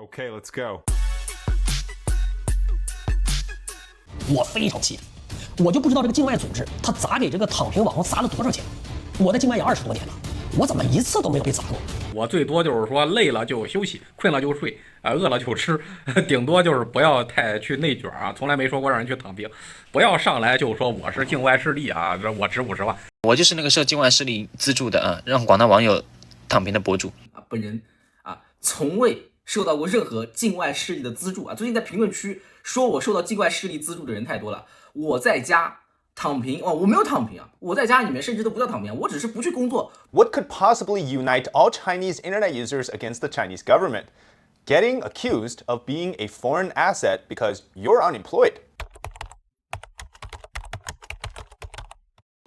Okay, let's go. 我非常气，我就不知道这个境外组织他咋给这个躺平网红撒了多少钱。我在境外也20多年了，我怎么一次都没有被砸过？我最多就是说累了就休息，困了就睡，饿了就吃，顶多就是不要太去内卷啊，从来没说过让人去躺平，不要上来就说我是境外势力啊，我值50万。我就是那个受境外势力资助的啊，让广大网友躺平的博主啊，本人从未受到过任何境外势力的资助啊！最近在评论区说我受到境外势力资助的人太多了。我在家躺平哦，我没有躺平啊，我在家里面甚至都不叫躺平，我只是不去工作。 What could possibly unite all Chinese internet users against the Chinese government? Getting accused of being a foreign asset because you're unemployed.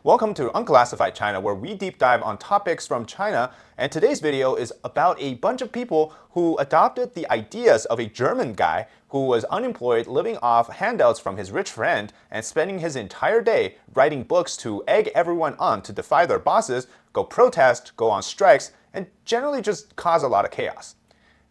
Welcome to Unclassified China, where we deep dive on topics from China, and today's video is about a bunch of people who adopted the ideas of a German guy who was unemployed, living off handouts from his rich friend, and spending his entire day writing books to egg everyone on to defy their bosses, go protest, go on strikes, and generally just cause a lot of chaos.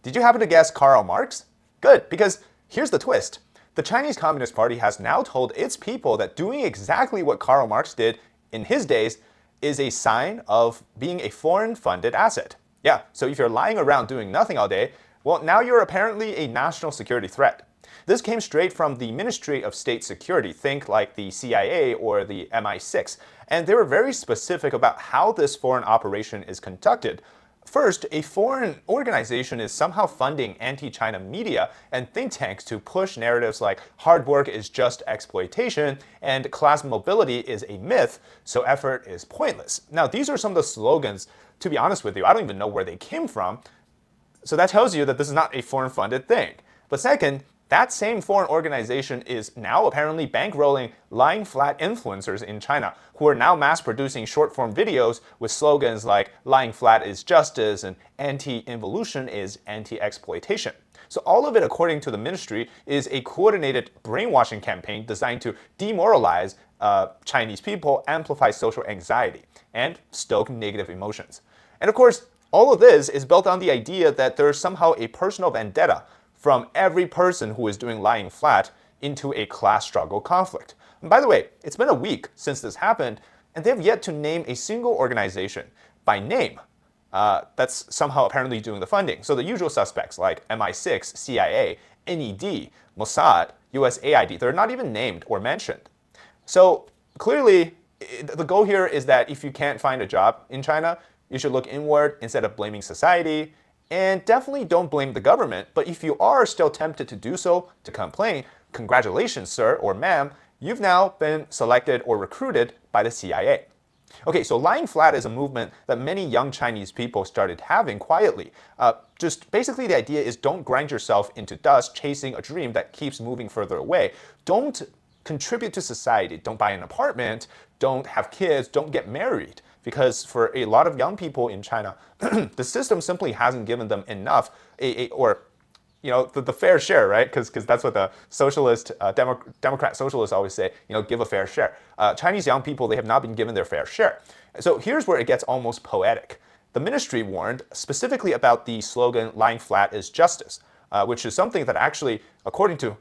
Did you happen to guess Karl Marx? Good, because here's the twist. The Chinese Communist Party has now told its people that doing exactly what Karl Marx did in his days is a sign of being a foreign-funded asset. Yeah, so if you're lying around doing nothing all day, well, now you're apparently a national security threat. This came straight from the Ministry of State Security, think like the CIA or the MI6, and they were very specific about how this foreign operation is conducted. First, a foreign organization is somehow funding anti-China media and think tanks to push narratives like hard work is just exploitation and class mobility is a myth, so effort is pointless. Now, these are some of the slogans, to be honest with you, I don't even know where they came from. So that tells you that this is not a foreign-funded thing. But second, that same foreign organization is now apparently bankrolling lying flat influencers in China who are now mass-producing short-form videos with slogans like lying flat is justice and anti-involution is anti-exploitation. So all of it, according to the ministry, is a coordinated brainwashing campaign designed to demoralize Chinese people, amplify social anxiety, and stoke negative emotions. And of course, all of this is built on the idea that there's somehow a personal vendetta from every person who is doing lying flat into a class struggle conflict. And by the way, it's been a week since this happened, and they've yet to name a single organization by name that's somehow apparently doing the funding. So the usual suspects like MI6, CIA, NED, Mossad, USAID, they're not even named or mentioned. So clearly, the goal here is that if you can't find a job in China, you should look inward instead of blaming society. And definitely don't blame the government, but if you are still tempted to do so, to complain, congratulations, sir or ma'am, you've now been selected or recruited by the CIA. Okay, so lying flat is a movement that many young Chinese people started having quietly. Just basically the idea is don't grind yourself into dust chasing a dream that keeps moving further away. Don't contribute to society. Don't buy an apartment. Don't have kids. Don't get married. Because for a lot of young people in China, the system simply hasn't given them enough, or the fair share, right? Because that's what the socialist, Democrat socialists always say, give a fair share. Chinese young people, they have not been given their fair share. So here's where it gets almost poetic. The ministry warned specifically about the slogan, lying flat is justice, which is something that actually, according to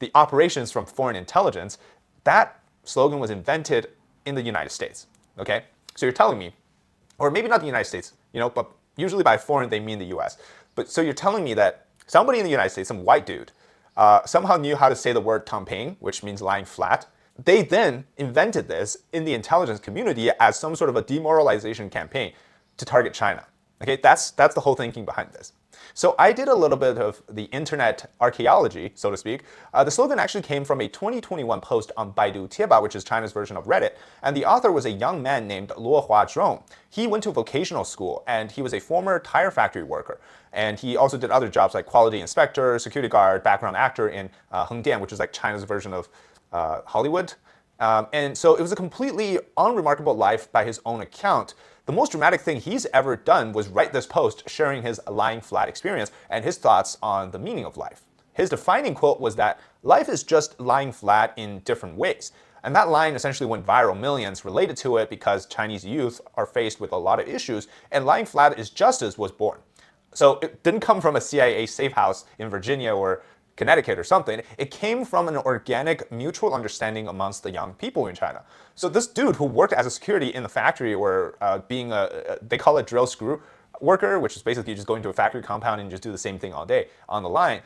the operations from foreign intelligence, that slogan was invented in the United States, okay? So you're telling me, or maybe not the United States, but usually by foreign they mean the US. But so you're telling me that somebody in the United States, some white dude, somehow knew how to say the word tamping, which means lying flat. They then invented this in the intelligence community as some sort of a demoralization campaign to target China. Okay, that's the whole thinking behind this. So I did a little bit of the internet archaeology, so to speak. The slogan actually came from a 2021 post on Baidu Tieba, which is China's version of Reddit. And the author was a young man named Luo Huazhong. He went to vocational school, and he was a former tire factory worker. And he also did other jobs like quality inspector, security guard, background actor in Hengdian, which is like China's version of Hollywood. And so it was a completely unremarkable life by his own account. The most dramatic thing he's ever done was write this post sharing his lying flat experience and his thoughts on the meaning of life. His defining quote was that life is just lying flat in different ways. And that line essentially went viral. Millions related to it because Chinese youth are faced with a lot of issues, and lying flat is justice was born. So it didn't come from a CIA safe house in Virginia or Connecticut or something. It came from an organic mutual understanding amongst the young people in China. So this dude who worked as a security in the factory or being they call it drill screw worker, which is basically just going to a factory compound and just do the same thing all day on the line.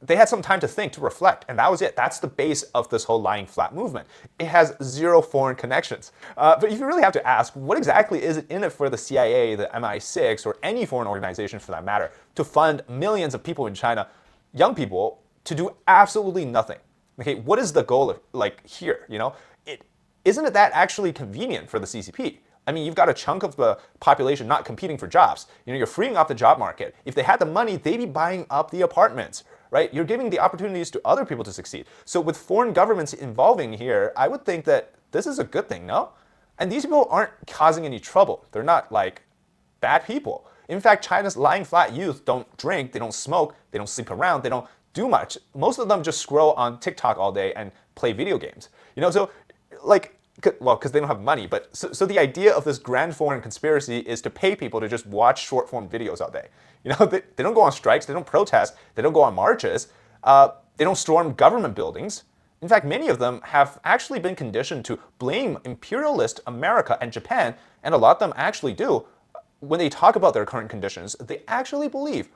They had some time to think, to reflect, and that was it. That's the base of this whole lying flat movement. It has zero foreign connections. But if you really have to ask, what exactly is it in it for the CIA, the MI6, or any foreign organization for that matter, to fund millions of people in China, young people, to do absolutely nothing? Okay, what is the goal of, like, here, you know? Isn't it that actually convenient for the CCP? I mean, you've got a chunk of the population not competing for jobs. You know, you're freeing up the job market. If they had the money, they'd be buying up the apartments, right? You're giving the opportunities to other people to succeed. So with foreign governments involving here, I would think that this is a good thing, no? And these people aren't causing any trouble. They're not like bad people. In fact, China's lying flat youth don't drink, they don't smoke, they don't sleep around, they don't do much. Most of them just scroll on TikTok all day and play video games. You know, so like, well, because they don't have money, but so the idea of this grand foreign conspiracy is to pay people to just watch short form videos all day. You know, they don't go on strikes, they don't protest, they don't go on marches, they don't storm government buildings. In fact, many of them have actually been conditioned to blame imperialist America and Japan, and a lot of them actually do. When they talk about their current conditions, they actually believe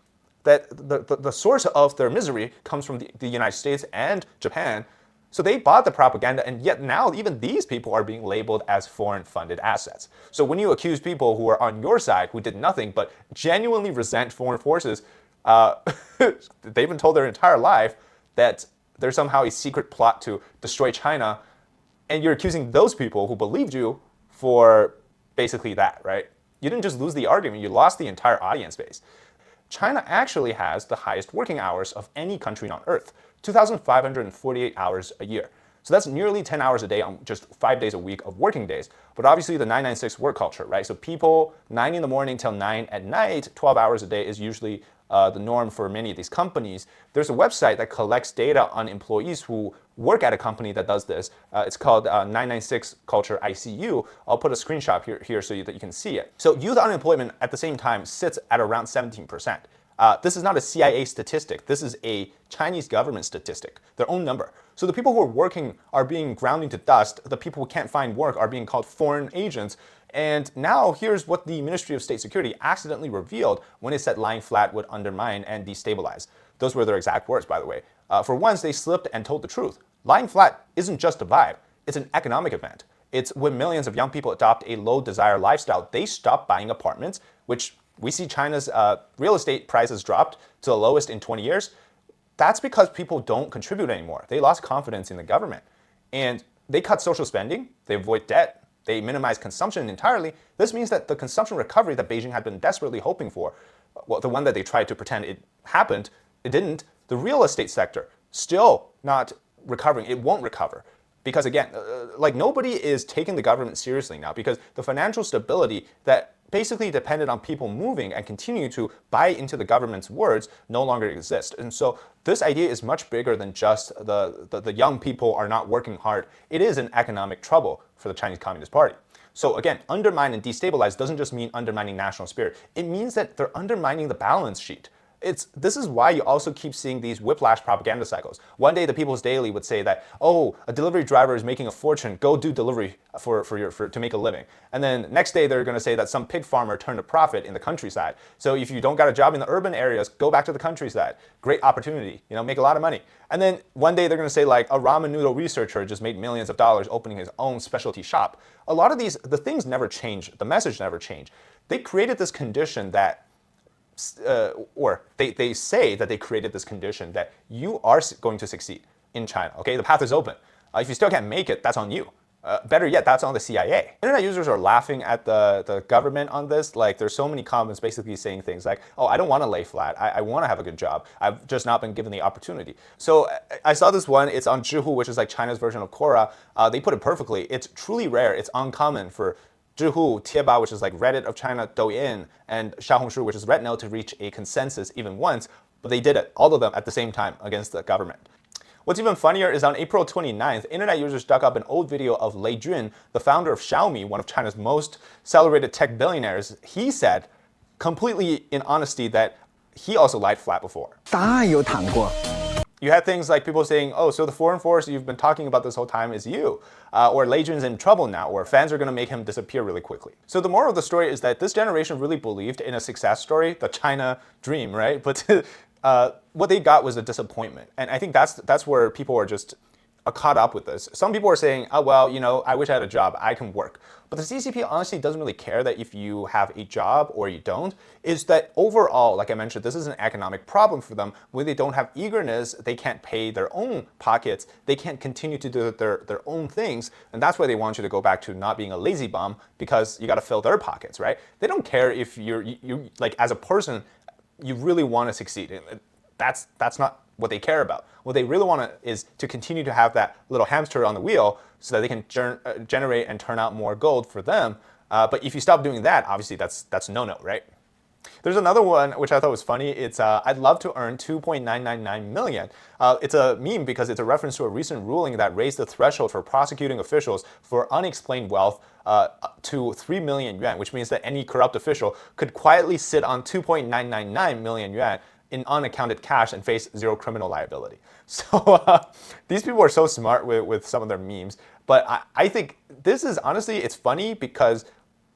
that the source of their misery comes from the United States and Japan. So they bought the propaganda, and yet now even these people are being labeled as foreign-funded assets. So when you accuse people who are on your side, who did nothing but genuinely resent foreign forces, they've been told their entire life that there's somehow a secret plot to destroy China, and you're accusing those people who believed you for basically that, right? You didn't just lose the argument, you lost the entire audience base. China actually has the highest working hours of any country on earth, 2,548 hours a year. So that's nearly 10 hours a day on just 5 days a week of working days. But obviously the 996 work culture, right? So people 9 in the morning till 9 at night, 12 hours a day is usually the norm for many of these companies. There's a website that collects data on employees who work at a company that does this. It's called 996 Culture ICU. I'll put a screenshot here so that you can see it. So youth unemployment at the same time sits at around 17%. This is not a CIA statistic. This is a Chinese government statistic, their own number. So the people who are working are being ground into dust. The people who can't find work are being called foreign agents. And now here's what the Ministry of State Security accidentally revealed when it said lying flat would undermine and destabilize. Those were their exact words, by the way. For once, they slipped and told the truth. Lying flat isn't just a vibe. It's an economic event. It's when millions of young people adopt a low desire lifestyle, they stop buying apartments, which we see China's real estate prices dropped to the lowest in 20 years. That's because people don't contribute anymore. They lost confidence in the government. And they cut social spending, they avoid debt, they minimize consumption entirely. This means that the consumption recovery that Beijing had been desperately hoping for, well, the one that they tried to pretend it happened, it didn't. The real estate sector, still not recovering. It won't recover. Because again, like nobody is taking the government seriously now because the financial stability that basically depended on people moving and continuing to buy into the government's words no longer exist. And so this idea is much bigger than just the young people are not working hard. It is an economic trouble for the Chinese Communist Party. So again, undermine and destabilize doesn't just mean undermining national spirit. It means that they're undermining the balance sheet. This is why you also keep seeing these whiplash propaganda cycles. One day the People's Daily would say that, oh, a delivery driver is making a fortune, go do delivery to make a living. And then next day they're going to say that some pig farmer turned a profit in the countryside. So if you don't got a job in the urban areas, go back to the countryside. Great opportunity, make a lot of money. And then one day they're going to say like a ramen noodle researcher just made millions of dollars opening his own specialty shop. A lot of the things never change. The message never changed. They created this condition that or they say that they created this condition that you are going to succeed in China. Okay, the path is open. If you still can't make it, that's on you. Better yet, that's on the CIA. Internet users are laughing at the government on this. Like, there's so many comments basically saying things like, oh, I don't want to lay flat. I want to have a good job. I've just not been given the opportunity. So I saw this one. It's on Zhihu, which is like China's version of Quora. They put it perfectly. It's truly rare. It's uncommon for Zhihu, Tieba, which is like Reddit of China, Douyin, and Xiaohongshu, which is RedNote, to reach a consensus even once, but they did it, all of them at the same time against the government. What's even funnier is on April 29th, internet users dug up an old video of Lei Jun, the founder of Xiaomi, one of China's most celebrated tech billionaires. He said, completely in honesty that he also lied flat before. 当然有躺过。 You had things like people saying, oh, so the foreign force you've been talking about this whole time is you. Or Lei Jun's in trouble now, or fans are going to make him disappear really quickly. So the moral of the story is that this generation really believed in a success story, the China dream, right? But what they got was a disappointment. And I think that's where people are just caught up with this. Some people are saying, oh, well, you know, I wish I had a job, I can work. But the CCP honestly doesn't really care that if you have a job or you don't. Is that overall, like I mentioned, this is an economic problem for them. When they don't have eagerness, they can't pay their own pockets, they can't continue to do their own things. And that's why they want you to go back to not being a lazy bum, because you got to fill their pockets, right? They don't care if you like as a person, you really want to succeed. That's not what they care about. What they really want is to continue to have that little hamster on the wheel so that they can generate and turn out more gold for them. But if you stop doing that, obviously that's no-no, right? There's another one which I thought was funny. It's I'd love to earn 2.999 million. It's a meme because it's a reference to a recent ruling that raised the threshold for prosecuting officials for unexplained wealth to 3 million yuan, which means that any corrupt official could quietly sit on 2.999 million yuan in unaccounted cash and face zero criminal liability. So these people are so smart with some of their memes. But I think this is honestly, it's funny because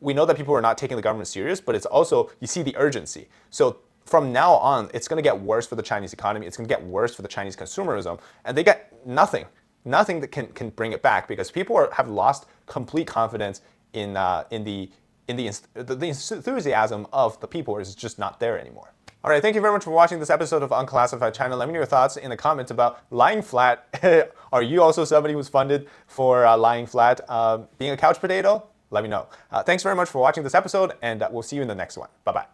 we know that people are not taking the government serious, but it's also, you see the urgency. So from now on, it's going to get worse for the Chinese economy. It's going to get worse for the Chinese consumerism. And they get nothing that can bring it back, because people have lost complete confidence in the enthusiasm of the people is just not there anymore. All right, thank you very much for watching this episode of Unclassified China. Let me know your thoughts in the comments about lying flat. Are you also somebody who's funded for lying flat? Being a couch potato? Let me know. Thanks very much for watching this episode, and we'll see you in the next one. Bye-bye.